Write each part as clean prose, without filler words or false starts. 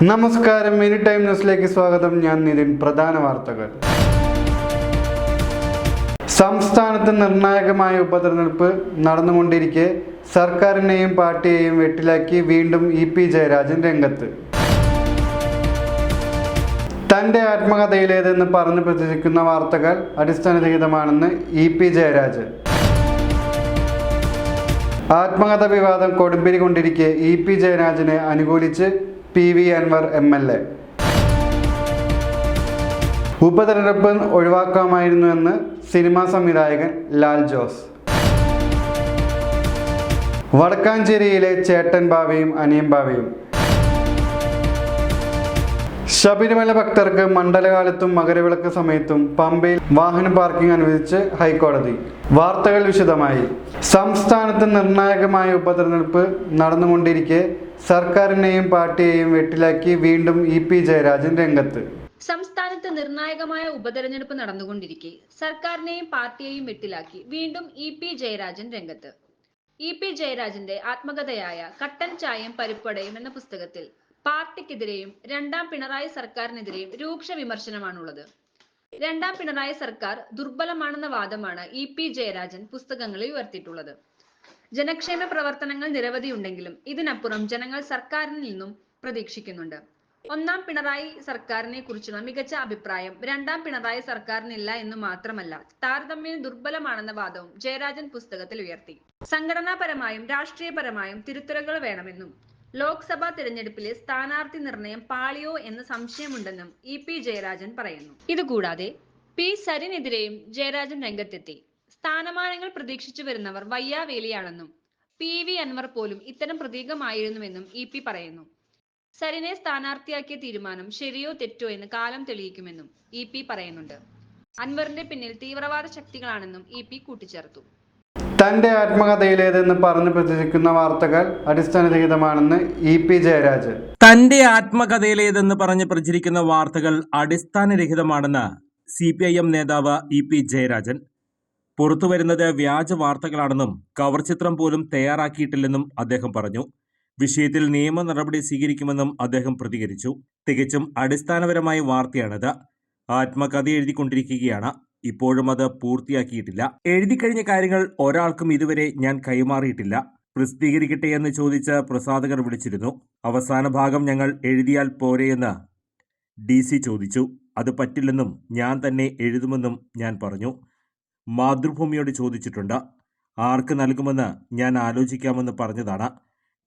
നമസ്കാരം, mini time ന്യൂസിലേക്ക് സ്വാഗതം. ഞാൻ നിതിൻ. പ്രധാന വാർത്തകൾ. സംസ്ഥാനത്ത് നിർണായകമായ ഉപതെരഞ്ഞെടുപ്പ് നടന്നുകൊണ്ടിരിക്കെ സർക്കാരിനെയും പാർട്ടിയെയും വെട്ടിലാക്കി വീണ്ടും EP ജയരാജൻ രംഗത്ത്. തൻ്റെ ആത്മകഥയിലേതെന്ന് പറഞ്ഞു പ്രചരിക്കുന്ന വാർത്തകൾ അടിസ്ഥാനരഹിതമാണെന്ന് EP ജയരാജൻ. ആത്മകഥ വിവാദം കൊടുമ്പിരി കൊണ്ടിരിക്കെ EP ജയരാജനെ അനുകൂലിച്ച് PV അൻവർ MLA. ഉപതെരഞ്ഞെടുപ്പ് ഒഴിവാക്കാമായിരുന്നുവെന്ന് സിനിമാ സംവിധായകൻ ലാൽ ജോസ്. വടക്കാഞ്ചേരിയിലെ ചേട്ടൻ ബാവയും അനിയൻ ബാവയും. ശബരിമല ഭക്തർക്ക് മണ്ഡലകാലത്തും മകരവിളക്ക് സമയത്തും പമ്പയിൽ വാഹന പാർക്കിംഗ് അനുവദിച്ച് ഹൈക്കോടതി. വാർത്തകൾ വിശദമായി. സംസ്ഥാനത്ത് നിർണായകമായ ഉപതെരഞ്ഞെടുപ്പ് നടന്നുകൊണ്ടിരിക്കെ സർക്കാരിനെയും പാർട്ടിയെയും വെട്ടിലാക്കി വീണ്ടും EP ജയരാജൻ രംഗത്ത്. സംസ്ഥാനത്ത് നിർണായകമായ ഉപതെരഞ്ഞെടുപ്പ് നടന്നുകൊണ്ടിരിക്കെ സർക്കാരിനെയും പാർട്ടിയെയും വെട്ടിലാക്കി വീണ്ടും EP ജയരാജൻ രംഗത്ത്. EP ജയരാജന്റെ ആത്മകഥയായ കട്ടൻ ചായയും പരിപ്പടയും എന്ന പുസ്തകത്തിൽ പാർട്ടിക്കെതിരെയും രണ്ടാം പിണറായി സർക്കാരിനെതിരെയും രൂക്ഷ വിമർശനമാണുള്ളത്. രണ്ടാം പിണറായി സർക്കാർ ദുർബലമാണെന്ന വാദമാണ് EP ജയരാജൻ പുസ്തകങ്ങളിൽ ഉയർത്തിയിട്ടുള്ളത്. ജനക്ഷേമ പ്രവർത്തനങ്ങൾ നിരവധിയുണ്ടെങ്കിലും ഇതിനപ്പുറം ജനങ്ങൾ സർക്കാരിൽ നിന്നും പ്രതീക്ഷിക്കുന്നുണ്ട്. ഒന്നാം പിണറായി സർക്കാരിനെ കുറിച്ചുള്ള മികച്ച അഭിപ്രായം രണ്ടാം പിണറായി സർക്കാരിനില്ല എന്ന് മാത്രമല്ല, താരതമ്യേന ദുർബലമാണെന്ന വാദവും ജയരാജൻ പുസ്തകത്തിൽ ഉയർത്തി. സംഘടനാപരമായും രാഷ്ട്രീയപരമായും തിരുത്തലുകൾ വേണമെന്നും ലോക്സഭാ തിരഞ്ഞെടുപ്പിലെ സ്ഥാനാർത്ഥി നിർണയം പാളിയോ എന്ന സംശയമുണ്ടെന്നും EP ജയരാജൻ പറയുന്നു. ഇതുകൂടാതെ P സരിനെതിരെയും ജയരാജൻ രംഗത്തെത്തി. സ്ഥാനമാനങ്ങൾ പ്രതീക്ഷിച്ചു വരുന്നവർ വയ്യാവേലിയാണെന്നും PV അൻവർ പോലും ഇത്തരം പ്രതീകമായിരുന്നുവെന്നും EP പറയുന്നു. സരിനെ സ്ഥാനാർത്ഥിയാക്കിയ തീരുമാനം ശരിയോ തെറ്റോ എന്ന് കാലം തെളിയിക്കുമെന്നും EP പറയുന്നുണ്ട്. അൻവറിന്റെ പിന്നിൽ തീവ്രവാദ ശക്തികളാണെന്നും EP കൂട്ടിച്ചേർത്തു. തൻ്റെ ആത്മകഥയിലേതെന്ന് പറഞ്ഞു പ്രചരിക്കുന്ന വാർത്തകൾ അടിസ്ഥാനരഹിതമാണെന്ന് EP ജയരാജൻ. തന്റെ ആത്മകഥയിലേതെന്ന് പറഞ്ഞ് പ്രചരിക്കുന്ന വാർത്തകൾ അടിസ്ഥാനരഹിതമാണെന്ന് CPIM നേതാവ് EP ജയരാജൻ. പുറത്തുവരുന്നത് വ്യാജ വാർത്തകളാണെന്നും കവർ ചിത്രം പോലും തയ്യാറാക്കിയിട്ടില്ലെന്നും അദ്ദേഹം പറഞ്ഞു. വിഷയത്തിൽ നിയമ നടപടി സ്വീകരിക്കുമെന്നും അദ്ദേഹം പ്രതികരിച്ചു. തികച്ചും അടിസ്ഥാനപരമായ വാർത്തയാണിത്. ആത്മകഥ എഴുതിക്കൊണ്ടിരിക്കുകയാണ്. ഇപ്പോഴും അത് പൂർത്തിയാക്കിയിട്ടില്ല. എഴുതിക്കഴിഞ്ഞ കാര്യങ്ങൾ ഒരാൾക്കും ഇതുവരെ ഞാൻ കൈമാറിയിട്ടില്ല. പ്രസിദ്ധീകരിക്കട്ടെ എന്ന് ചോദിച്ച് പ്രസാധകർ വിളിച്ചിരുന്നു. അവസാന ഭാഗം ഞങ്ങൾ എഴുതിയാൽ പോരെയെന്ന് DC ചോദിച്ചു. അത് പറ്റില്ലെന്നും ഞാൻ തന്നെ എഴുതുമെന്നും ഞാൻ പറഞ്ഞു. മാതൃഭൂമിയോട് ചോദിച്ചിട്ടുണ്ട്. ആർക്ക് നൽകുമെന്ന് ഞാൻ ആലോചിക്കാമെന്ന് പറഞ്ഞതാണ്.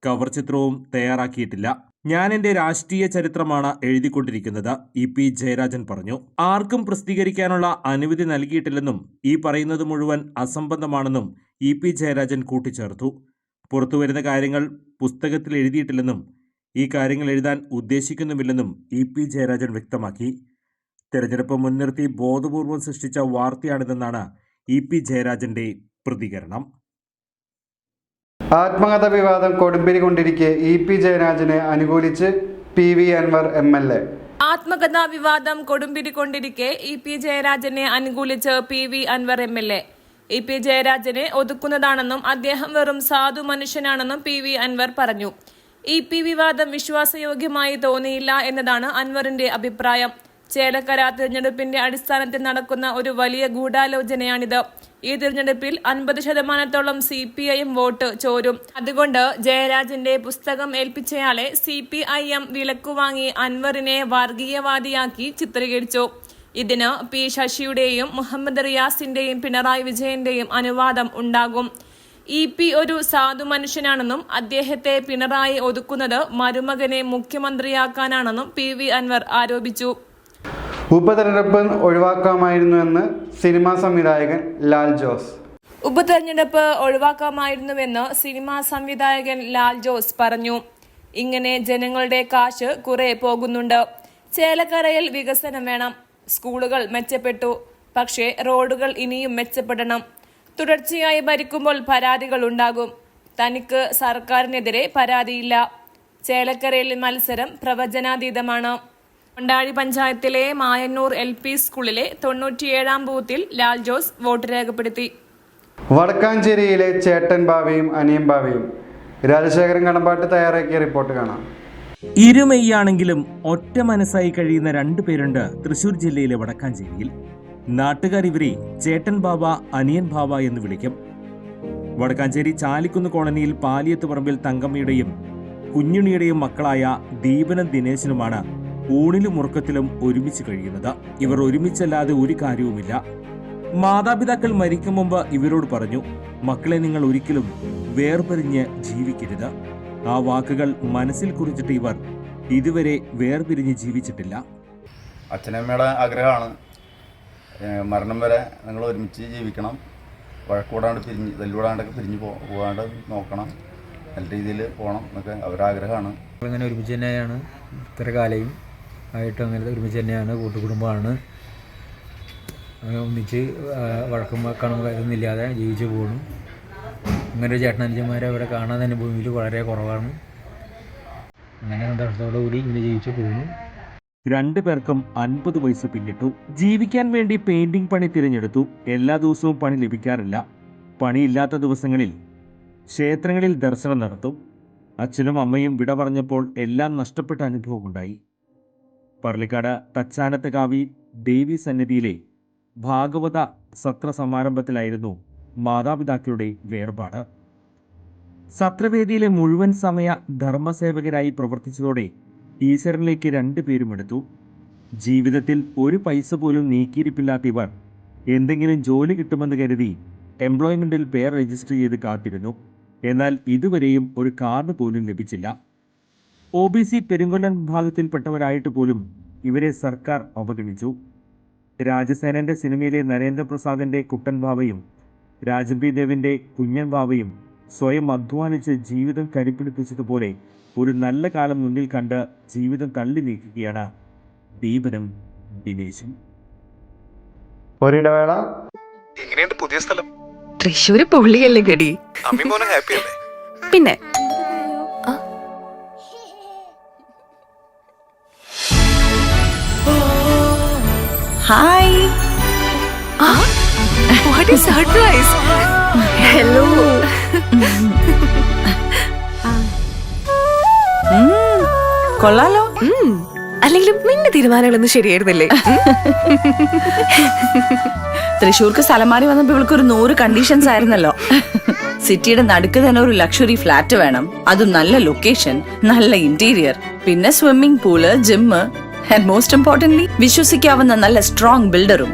കവർ ചിത്രവും തയ്യാറാക്കിയിട്ടില്ല. ഞാൻ എൻ്റെ രാഷ്ട്രീയ ചരിത്രമാണ് എഴുതിക്കൊണ്ടിരിക്കുന്നത്, EP ജയരാജൻ പറഞ്ഞു. ആർക്കും പ്രസിദ്ധീകരിക്കാനുള്ള അനുമതി നൽകിയിട്ടില്ലെന്നും ഈ പറയുന്നത് മുഴുവൻ അസംബന്ധമാണെന്നും EP ജയരാജൻ കൂട്ടിച്ചേർത്തു. പുറത്തുവരുന്ന കാര്യങ്ങൾ പുസ്തകത്തിൽ എഴുതിയിട്ടില്ലെന്നും ഈ കാര്യങ്ങൾ എഴുതാൻ ഉദ്ദേശിക്കുന്നുമില്ലെന്നും EP ജയരാജൻ വ്യക്തമാക്കി. തെരഞ്ഞെടുപ്പ് മുൻനിർത്തി ബോധപൂർവം സൃഷ്ടിച്ച വാർത്തയാണിതെന്നാണ് EP ജയരാജന്റെ പ്രതികരണം. ആത്മകഥ വിവാദം കൊടുമ്പിരി കൊണ്ടിരിക്കെ EP ജയരാജനെ അനുകൂലിച്ച് PV അൻവർ MLA. ആത്മകഥാ വിവാദം കൊടുമ്പിരി കൊണ്ടിരിക്കെ EP ജയരാജനെ അനുകൂലിച്ച് PV അൻവർ MLA. EP ജയരാജനെ ഒതുക്കുന്നതാണെന്നും അദ്ദേഹം വെറും സാധു മനുഷ്യനാണെന്നും PV അൻവർ പറഞ്ഞു. EP വിവാദം വിശ്വാസയോഗ്യമായി തോന്നിയില്ല എന്നതാണ് അൻവറിന്റെ അഭിപ്രായം. ചേലക്കര തിരഞ്ഞെടുപ്പിന്റെ അടിസ്ഥാനത്തിൽ നടക്കുന്ന ഒരു വലിയ ഗൂഢാലോചനയാണിത്. ഈ തിരഞ്ഞെടുപ്പിൽ 50% CPIM വോട്ട് ചോരും. അതുകൊണ്ട് ജയരാജന്റെ പുസ്തകം ഏൽപ്പിച്ചയാളെ CPIM വിലക്കുവാങ്ങി അൻവറിനെ വർഗീയവാദിയാക്കി ചിത്രീകരിച്ചു. ഇതിന് P ശശിയുടെയും മുഹമ്മദ് റിയാസിന്റെയും പിണറായി വിജയന്റെയും അനുവാദം ഉണ്ടാകും. EP ഒരു സാധു മനുഷ്യനാണെന്നും അദ്ദേഹത്തെ പിണറായി ഒതുക്കുന്നത് മരുമകനെ മുഖ്യമന്ത്രിയാക്കാനാണെന്നും PV അൻവർ ആരോപിച്ചു. ഉപതെരഞ്ഞെടുപ്പ് ഒഴിവാക്കാമായിരുന്നുവെന്ന് സിനിമാ സംവിധായകൻ ലാൽ ജോസ്. ഉപതെരഞ്ഞെടുപ്പ് ഒഴിവാക്കാമായിരുന്നുവെന്ന് സിനിമാ സംവിധായകൻ ലാൽ ജോസ് പറഞ്ഞു. ഇങ്ങനെ ജനങ്ങളുടെ കാശ് കുറെ പോകുന്നുണ്ട്. ചേലക്കരയിൽ വികസനം വേണം. സ്കൂളുകൾ മെച്ചപ്പെട്ടു, പക്ഷേ റോഡുകൾ ഇനിയും മെച്ചപ്പെടണം. തുടർച്ചയായി ഭരിക്കുമ്പോൾ പരാതികൾ ഉണ്ടാകും. തനിക്ക് സർക്കാരിനെതിരെ പരാതിയില്ല. ചേലക്കരയിൽ മത്സരം പ്രവചനാതീതമാണ്. കൊണ്ടാഴി പഞ്ചായത്തിലെ മായന്നൂർ LP സ്കൂളിലെ 97-ാം ബൂത്തിൽ ലാൽ ജോസ് വോട്ട് രേഖപ്പെടുത്തി. വടക്കാഞ്ചേരിയിലെ ചേട്ടൻ ബാവയും അനിയൻ ബാവയും. രാജശേഖരൻ കടമ്പാട്ട് തയ്യാറാക്കിയ റിപ്പോർട്ട് കാണാം. ഇരുമെയ്യാണെങ്കിലും ഒറ്റ മനസ്സായി കഴിയുന്ന രണ്ടുപേരുണ്ട് തൃശൂർ ജില്ലയിലെ വടക്കാഞ്ചേരിയിൽ. നാട്ടുകാർ ഇവരെ ചേട്ടൻ ബാബ, അനിയൻ ബാബ എന്ന് വിളിക്കും. വടക്കാഞ്ചേരി ചാലിക്കുന്ന് കോളനിയിൽ പാലിയത്ത് പറമ്പിൽ തങ്കമ്മയുടെയും കുഞ്ഞുണിയുടെയും മക്കളായ ദീപനും ദിനേശനുമാണ് ഊണിലും ഉറക്കത്തിലും ഒരുമിച്ച് കഴിയുന്നത്. ഇവർ ഒരുമിച്ചല്ലാതെ ഒരു കാര്യവുമില്ല. മാതാപിതാക്കൾ മരിക്കും മുമ്പ് ഇവരോട് പറഞ്ഞു, മക്കളെ നിങ്ങൾ ഒരിക്കലും വേർപിരിഞ്ഞ് ജീവിക്കരുത്. ആ വാക്കുകൾ മനസ്സിൽ കുറിച്ചിട്ട് ഇവർ ഇതുവരെ വേർപിരിഞ്ഞ് ജീവിച്ചിട്ടില്ല. അച്ഛനമ്മയുടെ ആഗ്രഹമാണ് മരണം വരെ നിങ്ങൾ ഒരുമിച്ച് ജീവിക്കണം, വഴക്കൂടാണ്ട് തല്ലൂടാണ്ടൊക്കെ പിരിഞ്ഞ് പോകാണ്ട് നോക്കണം, നല്ല രീതിയിൽ പോകണം എന്നൊക്കെ അവരുടെ ആഗ്രഹമാണ്. അങ്ങനെ ഒരുമിച്ച് തന്നെയാണ് ഇത്ര കാലയും ആയിട്ട്, അങ്ങനെ ഒരുമിച്ച് തന്നെയാണ്, കൂട്ടുകുടുംബമാണ്. ഒന്നിച്ച് വഴക്കും വെക്കണം ഇതൊന്നുമില്ലാതെ ജീവിച്ച് പോകുന്നു. അങ്ങനെ ചേട്ടനഞ്ചന്മാരെ അവിടെ കാണാൻ തന്നെ ഭൂമിയിൽ വളരെ കുറവാണ്. അങ്ങനെ സന്തോഷത്തോടു കൂടി ഇങ്ങനെ ജീവിച്ച് പോകുന്നു. രണ്ടുപേർക്കും 50 വയസ്സ് പിന്നിട്ടു. ജീവിക്കാൻ വേണ്ടി പെയിന്റിംഗ് പണി തിരഞ്ഞെടുത്തു. എല്ലാ ദിവസവും പണി ലഭിക്കാറില്ല. പണിയില്ലാത്ത ദിവസങ്ങളിൽ ക്ഷേത്രങ്ങളിൽ ദർശനം നടത്തും. അച്ഛനും അമ്മയും വിട പറഞ്ഞപ്പോൾ എല്ലാം നഷ്ടപ്പെട്ട അനുഭവമുണ്ടായി. പർളിക്കാട് തച്ചാനത്ത് കാവി ദേവി സന്നിധിയിലെ ഭാഗവത സത്ര സമാരംഭത്തിലായിരുന്നു മാതാപിതാക്കളുടെ വേർപാട്. സത്രവേദിയിലെ മുഴുവൻ സമയ ധർമ്മസേവകരായി പ്രവർത്തിച്ചതോടെ ഈശ്വരനിലേക്ക് രണ്ടുപേരും എടുത്തു. ജീവിതത്തിൽ ഒരു പൈസ പോലും നീക്കിയിരിപ്പില്ലാത്ത ഇവർ എന്തെങ്കിലും ജോലി കിട്ടുമെന്ന് കരുതി എംപ്ലോയ്മെന്റിൽ പേർ രജിസ്റ്റർ ചെയ്ത് കാത്തിരുന്നു. എന്നാൽ ഇതുവരെയും ഒരു കാർഡ് പോലും ലഭിച്ചില്ല. OBC പെരുങ്കൊല്ലൻ വിഭാഗത്തിൽപ്പെട്ടവരായിട്ട് പോലും ഇവരെ സർക്കാർ അവഗണിച്ചു. രാജസേനന്റെ സിനിമയിലെ നരേന്ദ്രപ്രസാദിന്റെ കുട്ടൻ ബാവയും രാജബി ദേവിന്റെ കുഞ്ഞൻ ബാവയും സ്വയം അധ്വാനിച്ച് ജീവിതം കരിപ്പിടിപ്പിച്ചതുപോലെ ഒരു നല്ല കാലം മുന്നിൽ കണ്ട് ജീവിതം തള്ളി നീക്കുകയാണ് ദീപനും ദിനേശും. ഒരിടവേള. എങ്ങനെയുണ്ട് പുതിയ സ്ഥലം? തൃശ്ശൂര് പൊള്ളിയല്ലേ ഗടി. അമ്മിമോനെ ഹാപ്പി അല്ലേ? പിന്നെ hi, what is surprise. Hello. കൊള്ളാലോ. അല്ലെങ്കിലും നിന്റെ തീരുമാനങ്ങളൊന്നും ശരിയായിരുന്നില്ലേ? തൃശ്ശൂർക്ക് സ്ഥലം മാറി വന്നപ്പോ ഇവൾക്ക് ഒരു 100 കണ്ടീഷൻസ് ആയിരുന്നല്ലോ. സിറ്റിയുടെ നടുക്ക് തന്നെ ഒരു ലക്ഷറി ഫ്ലാറ്റ് വേണം, അതും നല്ല ലൊക്കേഷൻ, നല്ല ഇന്റീരിയർ, പിന്നെ swimming pool, gym, and most importantly വിശ്വസിക്കാവുന്ന നല്ല സ്ട്രോങ് ബിൽഡറും.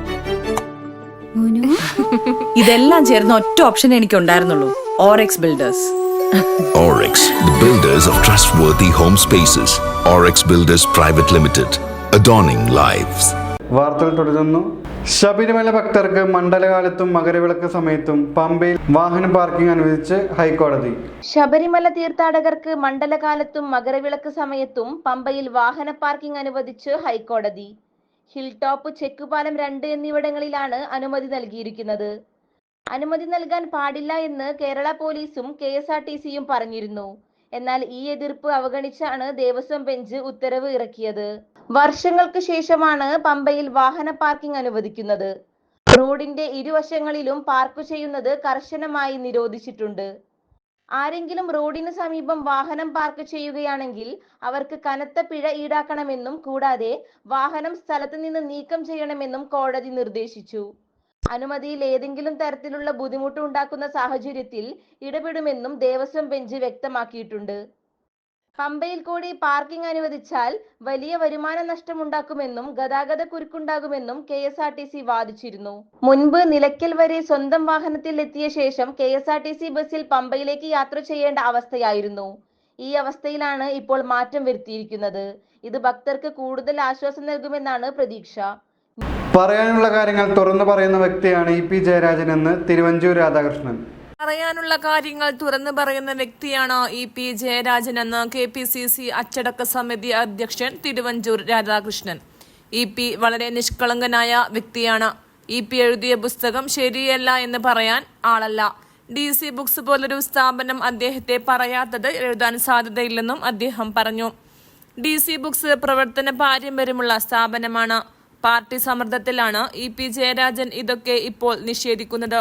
ഇതെല്ലാം ചേർന്ന ഒറ്റ ഓപ്ഷൻ എനിക്ക് ഉണ്ടായിരുന്നുള്ളൂ, Orex builders. Orex, the builders of trustworthy home spaces. Orex Builders Private Limited, adorning lives. വാർത്തകൾ തുടരുന്നു. ശബരിമല ഭക്തർക്ക് മണ്ഡലകാലത്തും മകരവിളക്ക് സമയത്തും പമ്പയിൽ വാഹന പാർക്കിംഗ് അനുവദിച്ച് ഹൈക്കോടതി. ശബരിമല തീർത്ഥാടകർക്ക് മണ്ഡലകാലത്തും മകരവിളക്ക് സമയത്തും പമ്പയിൽ വാഹന പാർക്കിംഗ് അനുവദിച്ച് ഹൈക്കോടതി. ഹിൽ ടോപ്പ്, ചെക്കുപാലം 2 എന്നിവിടങ്ങളിലാണ് അനുമതി നൽകിയിരിക്കുന്നത്. അനുമതി നൽകാൻ പാടില്ല എന്ന് കേരള പോലീസും KSRTCയും പറഞ്ഞിരുന്നു. എന്നാൽ ഈ എതിർപ്പ് അവഗണിച്ചാണ് ദേവസ്വം ബെഞ്ച് ഉത്തരവ് ഇറക്കിയത്. വർഷങ്ങൾക്ക് ശേഷമാണ് പമ്പയിൽ വാഹന പാർക്കിംഗ് അനുവദിക്കുന്നത്. റോഡിന്റെ ഇരുവശങ്ങളിലും പാർക്ക് ചെയ്യുന്നത് കർശനമായി നിരോധിച്ചിട്ടുണ്ട്. ആരെങ്കിലും റോഡിന് സമീപം വാഹനം പാർക്ക് ചെയ്യുകയാണെങ്കിൽ അവർക്ക് കനത്ത പിഴ ഈടാക്കണമെന്നും കൂടാതെ വാഹനം സ്ഥലത്ത് നിന്ന് നീക്കം ചെയ്യണമെന്നും കോടതി നിർദ്ദേശിച്ചു. അനുമതിയിൽ ഏതെങ്കിലും തരത്തിലുള്ള ബുദ്ധിമുട്ട് ഉണ്ടാക്കുന്ന സാഹചര്യത്തിൽ ഇടപെടുമെന്നും ദേവസ്വം ബെഞ്ച് വ്യക്തമാക്കിയിട്ടുണ്ട്. പമ്പയിൽ കൂടി പാർക്കിംഗ് അനുവദിച്ചാൽ വലിയ വരുമാന നഷ്ടമുണ്ടാക്കുമെന്നും ഗതാഗത കുരുക്കുണ്ടാകുമെന്നും KSRTC വാദിച്ചിരുന്നു. മുൻപ് നിലയ്ക്കൽ വരെ സ്വന്തം വാഹനത്തിൽ എത്തിയ ശേഷം KSRTC ബസ്സിൽ പമ്പയിലേക്ക് യാത്ര ചെയ്യേണ്ട അവസ്ഥയായിരുന്നു. ഈ അവസ്ഥയിലാണ് ഇപ്പോൾ മാറ്റം വരുത്തിയിരിക്കുന്നത്. ഇത് ഭക്തർക്ക് കൂടുതൽ ആശ്വാസം നൽകുമെന്നാണ് പ്രതീക്ഷ. പറയാനുള്ള കാര്യങ്ങൾ തുറന്നു പറയുന്ന വ്യക്തിയാണ് EP ജയരാജൻ എന്ന് തിരുവഞ്ചൂർ രാധാകൃഷ്ണൻ. പറയാനുള്ള കാര്യങ്ങൾ തുറന്നു പറയുന്ന വ്യക്തിയാണ് EP ജയരാജൻ എന്ന് KPCC അച്ചടക്ക സമിതി അധ്യക്ഷൻ തിരുവഞ്ചൂർ രാധാകൃഷ്ണൻ. EP വളരെ നിഷ്കളങ്കനായ വ്യക്തിയാണ്. EP എഴുതിയ പുസ്തകം ശരിയല്ല എന്ന് പറയാൻ ആളല്ല. DC ബുക്സ് പോലൊരു സ്ഥാപനം അദ്ദേഹത്തെ പറയാത്തത് എഴുതാൻ സാധ്യതയില്ലെന്നും അദ്ദേഹം പറഞ്ഞു. DC ബുക്സ് പ്രവർത്തന പാരമ്പര്യമുള്ള സ്ഥാപനമാണ്. പാർട്ടി സമ്മർദ്ദത്തിലാണ് EP ജയരാജൻ ഇതൊക്കെ ഇപ്പോൾ നിഷേധിക്കുന്നത്.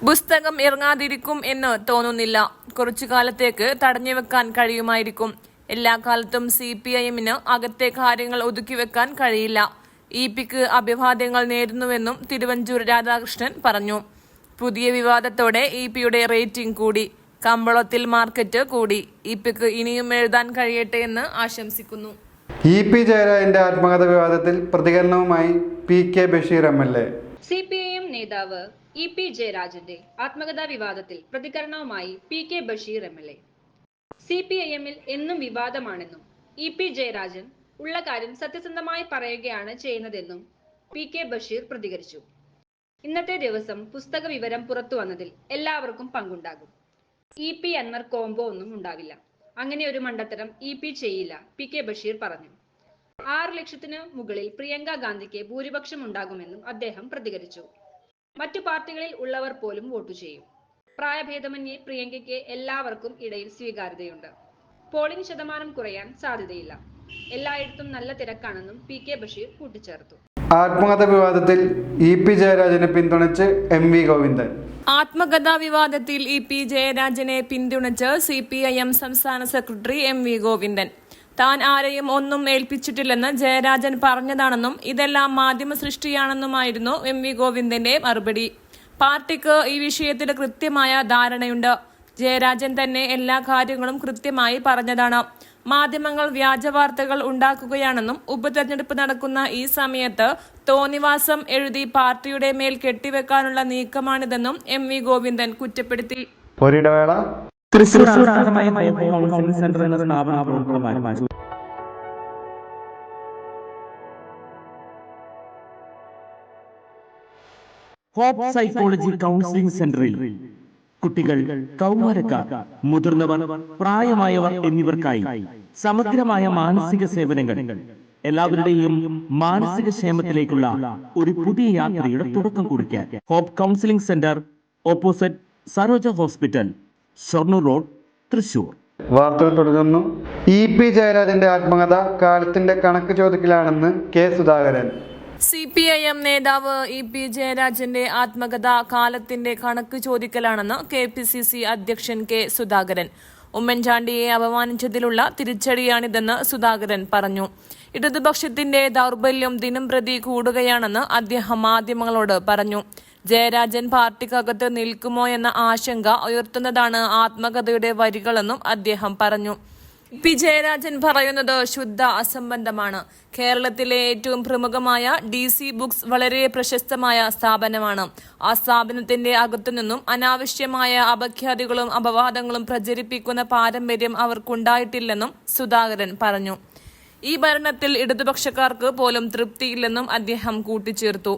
പുസ്തകം ഇറങ്ങാതിരിക്കും എന്ന് തോന്നുന്നില്ല. കുറച്ചു കാലത്തേക്ക് തടഞ്ഞുവെക്കാൻ കഴിയുമായിരിക്കും. എല്ലാ കാലത്തും CPIM-ന് അകത്തെ കാര്യങ്ങൾ ഒതുക്കിവെക്കാൻ കഴിയില്ല. EP-ക്ക് അഭിവാദ്യങ്ങൾ നേരുന്നുവെന്നും തിരുവഞ്ചൂർ രാധാകൃഷ്ണൻ പറഞ്ഞു. പുതിയ വിവാദത്തോടെ EP-യുടെ റേറ്റിംഗ് കൂടി. കമ്പളത്തിൽ മാർക്കറ്റ് കൂടി. EP-ക്ക് ഇനിയും എഴുതാൻ കഴിയട്ടെ എന്ന് ആശംസിക്കുന്നു. EP ജയരാജന്റെ ആത്മകഥ വിവാദത്തിൽ പ്രതികരണവുമായി PK ബഷീർ MLA. CPIM നേതാവ് EP ജയരാജന്റെ ആത്മകഥാ വിവാദത്തിൽ പ്രതികരണവുമായി PK ബഷീർ MLA. CPIM-ൽ എന്നും വിവാദമാണെന്നും EP ജയരാജൻ ഉള്ള കാര്യം സത്യസന്ധമായി പറയുകയാണ് ചെയ്യുന്നതെന്നും PK ബഷീർ പ്രതികരിച്ചു. ഇന്നത്തെ ദിവസം പുസ്തക വിവരം പുറത്തു വന്നതിൽ എല്ലാവർക്കും പങ്കുണ്ടാകും. EP അൻവർ കോംബോ ഒന്നും ഉണ്ടാവില്ല. അങ്ങനെ ഒരു മണ്ടത്തരം EP ചെയ്യില്ല, PK ബഷീർ പറഞ്ഞു. 6 ലക്ഷത്തിന് മുകളിൽ പ്രിയങ്ക ഗാന്ധിക്ക് ഭൂരിപക്ഷം ഉണ്ടാകുമെന്നും അദ്ദേഹം പ്രതികരിച്ചു. മറ്റു പാർട്ടികളിൽ ഉള്ളവർ പോലും വോട്ട് ചെയ്യും. പ്രായഭേദമന്യേ പ്രിയങ്കയ്ക്ക് എല്ലാവർക്കും ഇടയിൽ സ്വീകാര്യതയുണ്ട്. പോളിംഗ് ശതമാനം കുറയാൻ സാധ്യതയില്ല. എല്ലായിടത്തും നല്ല തിരക്കാണെന്നും PK ബഷീർ കൂട്ടിച്ചേർത്തു. ആത്മകഥ വിവാദത്തിൽ EP ജയരാജനെ പിന്തുണച്ച് MV ഗോവിന്ദൻ. ആത്മകഥാ വിവാദത്തിൽ EP ജയരാജനെ പിന്തുണച്ച് CPIM സംസ്ഥാന സെക്രട്ടറി MV ഗോവിന്ദൻ. താൻ ആരെയും ഒന്നും ഏൽപ്പിച്ചിട്ടില്ലെന്ന് ജയരാജൻ പറഞ്ഞതാണെന്നും ഇതെല്ലാം മാധ്യമ സൃഷ്ടിയാണെന്നുമായിരുന്നു MV ഗോവിന്ദന്റെ മറുപടി. പാർട്ടിക്ക് ഈ വിഷയത്തിൽ കൃത്യമായ ധാരണയുണ്ട്. ജയരാജൻ തന്നെ എല്ലാ കാര്യങ്ങളും കൃത്യമായി പറഞ്ഞതാണ്. മാധ്യമങ്ങൾ വ്യാജവാർത്തകൾ ഉണ്ടാക്കുകയാണെന്നും ഉപതെരഞ്ഞെടുപ്പ് നടക്കുന്ന ഈ സമയത്ത് തോന്നിവാസം എഴുതി പാർട്ടിയുടെ മേൽ കെട്ടിവെക്കാനുള്ള നീക്കമാണിതെന്നും MV ഗോവിന്ദൻ കുറ്റപ്പെടുത്തി. ഒരിടവേള. തൃശൂർ ആസ്ഥാനമായ ഹോപ്പ് കൗൺസിലിംഗ് സെന്റർ എന്ന സ്ഥാപന പ്രവർത്തനം ആരംഭിച്ചു. ഹോപ്പ് സൈക്കോളജി കൗൺസിലിംഗ് സെന്ററിൽ കുട്ടികൾ, കൗമാരക്കാർ, മുതിർന്നവർ, പ്രായമായവർ എന്നിവർക്കായി സമഗ്രമായ മാനസിക സേവനങ്ങൾ, എല്ലാവരുടെയും മാനസിക ക്ഷേമത്തിലേക്കുള്ള ഒരു പുതിയ യാത്രയുടെ തുടക്കം കുറിക്കാൻ hope counselling centre, opposite Saroja hospital, Shoranur road, Thrissur. വാർത്തകൾ തുടരുന്നു. EP ജയരാജന്റെ ആത്മകഥ കാലത്തിന്റെ കണക്ക് ചോദിക്കലാണെന്ന് K സുധാകരൻ. CPIM നേതാവ് EP ജയരാജന്റെ ആത്മകഥ കാലത്തിന്റെ കണക്ക് ചോദിക്കലാണെന്ന് KPCC അധ്യക്ഷൻ K സുധാകരൻ. ഉമ്മൻചാണ്ടിയെ അപമാനിച്ചതിലുള്ള തിരിച്ചടിയാണിതെന്ന് സുധാകരൻ പറഞ്ഞു. ഇടതുപക്ഷത്തിന്റെ ദൗർബല്യം ദിനംപ്രതി കൂടുകയാണെന്ന് അദ്ദേഹം മാധ്യമങ്ങളോട് പറഞ്ഞു. ജയരാജൻ പാർട്ടിക്കകത്ത് നിൽക്കുമോ എന്ന ആശങ്ക ഉയർത്തുന്നതാണ് ആത്മകഥയുടെ വരികളെന്നും അദ്ദേഹം പറഞ്ഞു. EP ജയരാജൻ പറയുന്നത് ശുദ്ധ അസംബന്ധമാണ്. കേരളത്തിലെ ഏറ്റവും പ്രമുഖമായ DC ബുക്സ് വളരെ പ്രശസ്തമായ സ്ഥാപനമാണ്. ആ സ്ഥാപനത്തിന്റെ അകത്തുനിന്നും അനാവശ്യമായ അപഖ്യാതികളും അപവാദങ്ങളും പ്രചരിപ്പിക്കുന്ന പാരമ്പര്യം അവർക്കുണ്ടായിട്ടില്ലെന്നും സുധാകരൻ പറഞ്ഞു. ഈ ഭരണത്തിൽ ഇടതുപക്ഷക്കാർക്ക് പോലും തൃപ്തിയില്ലെന്നും അദ്ദേഹം കൂട്ടിച്ചേർത്തു.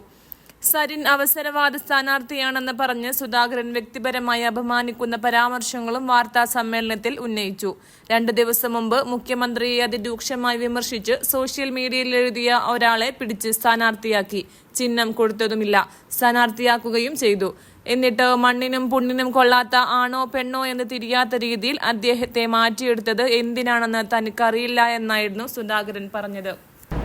സരിൻ അവസരവാദ സ്ഥാനാർത്ഥിയാണെന്ന് പറഞ്ഞ് സുധാകരൻ വ്യക്തിപരമായി അപമാനിക്കുന്ന പരാമർശങ്ങളും വാർത്താ സമ്മേളനത്തിൽ ഉന്നയിച്ചു. 2 ദിവസം മുമ്പ് മുഖ്യമന്ത്രിയെ അതിരൂക്ഷമായി വിമർശിച്ച് സോഷ്യൽ മീഡിയയിൽ എഴുതിയ ഒരാളെ പിടിച്ച് സ്ഥാനാർത്ഥിയാക്കി. ചിഹ്നം കൊടുത്തതുമില്ല, സ്ഥാനാർത്ഥിയാക്കുകയും ചെയ്തു. എന്നിട്ട് മണ്ണിനും പുണ്ണിനും കൊള്ളാത്ത ആണോ പെണ്ണോ എന്ന് തിരിയാത്ത രീതിയിൽ അദ്ദേഹത്തെ മാറ്റിയെടുത്തത് എന്തിനാണെന്ന് തനിക്കറിയില്ല എന്നായിരുന്നു സുധാകരൻ പറഞ്ഞത്.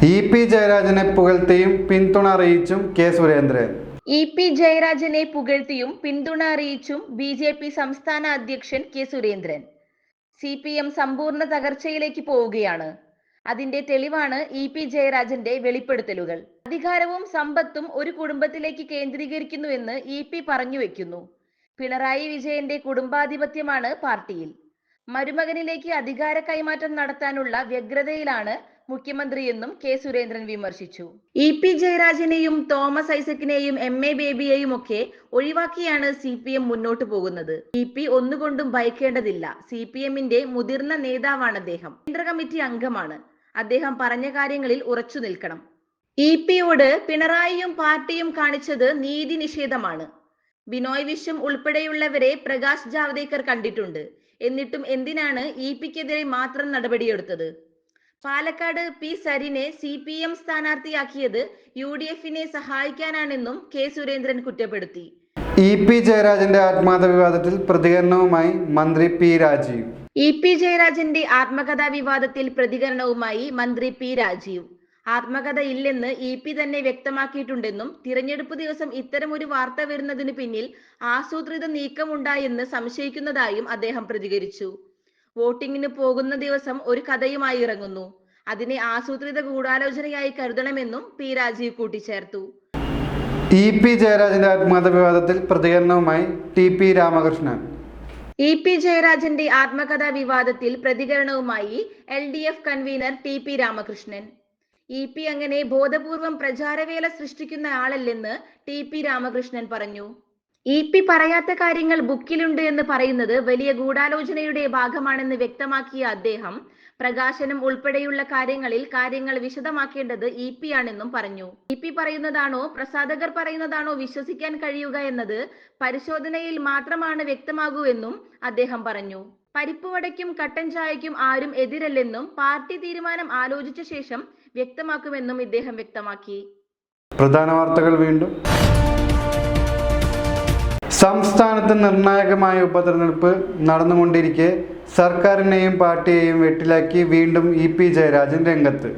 EP ജയരാജനെ പുകഴ്ത്തിയും പിന്തുണ അറിയിച്ചും K സുരേന്ദ്രൻ. EP ജയരാജനെ പുകഴ്ത്തിയും പിന്തുണ അറിയിച്ചും BJP സംസ്ഥാന അധ്യക്ഷൻ K സുരേന്ദ്രൻ. CPM സമ്പൂർണ്ണ തകർച്ചയിലേക്ക് പോവുകയാണ്. അതിന്റെ തെളിവാണ് EP ജയരാജന്റെ വെളിപ്പെടുത്തലുകൾ. അധികാരവും സമ്പത്തും ഒരു കുടുംബത്തിലേക്ക് കേന്ദ്രീകരിക്കുന്നുവെന്ന് EP പറഞ്ഞു വെക്കുന്നു. പിണറായി വിജയന്റെ കുടുംബാധിപത്യമാണ് പാർട്ടിയിൽ. മരുമകനിലേക്ക് അധികാര കൈമാറ്റം നടത്താനുള്ള വ്യഗ്രതയിലാണ് മുഖ്യമന്ത്രിയെന്നും K സുരേന്ദ്രൻ വിമർശിച്ചു. EP ജയരാജനെയും തോമസ് ഐസക്കിനെയും MA ബേബിയെയും ഒക്കെ ഒഴിവാക്കിയാണ് CPM മുന്നോട്ട് പോകുന്നത്. EP ഒന്നുകൊണ്ടും ഭയക്കേണ്ടതില്ല. CPM-ന്റെ മുതിർന്ന നേതാവാണ് അദ്ദേഹം. കേന്ദ്ര കമ്മിറ്റി അംഗമാണ്. അദ്ദേഹം പറഞ്ഞ കാര്യങ്ങളിൽ ഉറച്ചു നിൽക്കണം. EP-യോട് പിണറായിയും പാർട്ടിയും കാണിച്ചത് നീതി നിഷേധമാണ്. ബിനോയ് വിശ്വം ഉൾപ്പെടെയുള്ളവരെ പ്രകാശ് ജാവ്ദേക്കർ കണ്ടിട്ടുണ്ട്. എന്നിട്ടും എന്തിനാണ് EP-ക്കെതിരെ മാത്രം നടപടിയെടുത്തത്? Palakkad P സരിനെ CPM സ്ഥാനാർത്ഥിയാക്കിയത് UDF-നെ സഹായിക്കാനാണെന്നും K Surendran കുറ്റപ്പെടുത്തി. EP ജയരാജന്റെ ആത്മകഥ വിവാദത്തിൽ പ്രതികരണവുമായി മന്ത്രി P രാജീവ്. EP ജയരാജന്റെ ആത്മകഥാ വിവാദത്തിൽ പ്രതികരണവുമായി മന്ത്രി P രാജീവ്. ആത്മകഥ ഇല്ലെന്ന് EP തന്നെ വ്യക്തമാക്കിയിട്ടുണ്ടെന്നും തിരഞ്ഞെടുപ്പ് ദിവസം ഇത്തരമൊരു വാർത്ത വരുന്നതിന് പിന്നിൽ ആസൂത്രിത നീക്കമുണ്ടായെന്ന് സംശയിക്കുന്നതായും അദ്ദേഹം പ്രതികരിച്ചു. വോട്ടിങ്ങിന് പോകുന്ന ദിവസം ഒരു കഥയുമായി ഇറങ്ങുന്നു. അതിനെ ആസൂത്രിത ഗൂഢാലോചനയായി കരുതണമെന്നും പി രാജീവ് കൂട്ടിച്ചേർത്തു. EP ജയരാജന്റെ ആത്മഹത്യ വിവാദത്തിൽ പ്രതികരണവുമായി TP രാമകൃഷ്ണൻ. EP ജയരാജന്റെ ആത്മകഥാ വിവാദത്തിൽ പ്രതികരണവുമായി LDF convener TP Ramakrishnan. EP അങ്ങനെ ബോധപൂർവം പ്രചാരവേല സൃഷ്ടിക്കുന്ന ആളല്ലെന്ന് TP രാമകൃഷ്ണൻ പറഞ്ഞു. EP പറയാത്ത കാര്യങ്ങൾ ബുക്കിലുണ്ട് എന്ന് പറയുന്നത് വലിയ ഗൂഢാലോചനയുടെ ഭാഗമാണെന്ന് വ്യക്തമാക്കിയ അദ്ദേഹം പ്രകാശനം ഉൾപ്പെടെയുള്ള കാര്യങ്ങൾ വിശദമാക്കേണ്ടത് EP ആണെന്നും പറഞ്ഞു. EP പറയുന്നതാണോ പ്രസാധകർ പറയുന്നതാണോ വിശ്വസിക്കാൻ കഴിയുക എന്നത് പരിശോധനയിൽ മാത്രമാണ് വ്യക്തമാകൂ എന്നും അദ്ദേഹം പറഞ്ഞു. പരിപ്പുവടയ്ക്കും കട്ടൻ ചായയ്ക്കും ആരും എതിരല്ലെന്നും പാർട്ടി തീരുമാനം ആലോചിച്ച ശേഷം വ്യക്തമാക്കുമെന്നും ഇദ്ദേഹം വ്യക്തമാക്കി. പ്രധാന വാർത്തകൾ വീണ്ടും. സംസ്ഥാനത്ത് നിർണായകമായ ഉപതെരഞ്ഞെടുപ്പ് നടന്നുകൊണ്ടിരിക്കെ സർക്കാരിനെയും പാർട്ടിയെയും വെട്ടിലാക്കി വീണ്ടും EP ജയരാജൻ രംഗത്ത്.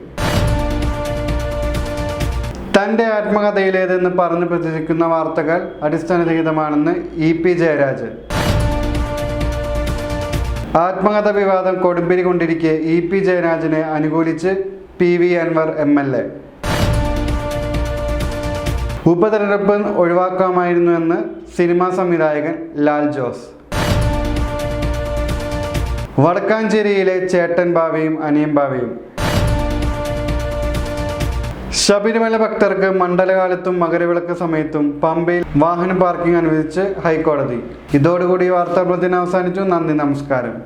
തൻ്റെ ആത്മകഥയിലേതെന്ന് പറഞ്ഞ് പ്രചരിക്കുന്ന വാർത്തകൾ അടിസ്ഥാനരഹിതമാണെന്ന് EP ജയരാജൻ. ആത്മകഥ വിവാദം കൊടുമ്പിരി കൊണ്ടിരിക്കെ EP ജയരാജനെ അനുകൂലിച്ച് PV അൻവർ MLA. ഉപതെരഞ്ഞെടുപ്പ് ഒഴിവാക്കാമായിരുന്നുവെന്ന് സിനിമാ സംവിധായകൻ ലാൽ ജോസ്. വടക്കാഞ്ചേരിയിലെ ചേട്ടൻ ബാവയും അനിയൻ ബാവയും. ശബരിമല ഭക്തർക്ക് മണ്ഡലകാലത്തും മകരവിളക്ക് സമയത്തും പമ്പയിൽ വാഹന പാർക്കിംഗ് അനുവദിച്ച് ഹൈക്കോടതി. ഇതോടുകൂടി വാർത്താ ബുള്ളറ്റിൻ അവസാനിച്ചു. നന്ദി, നമസ്കാരം.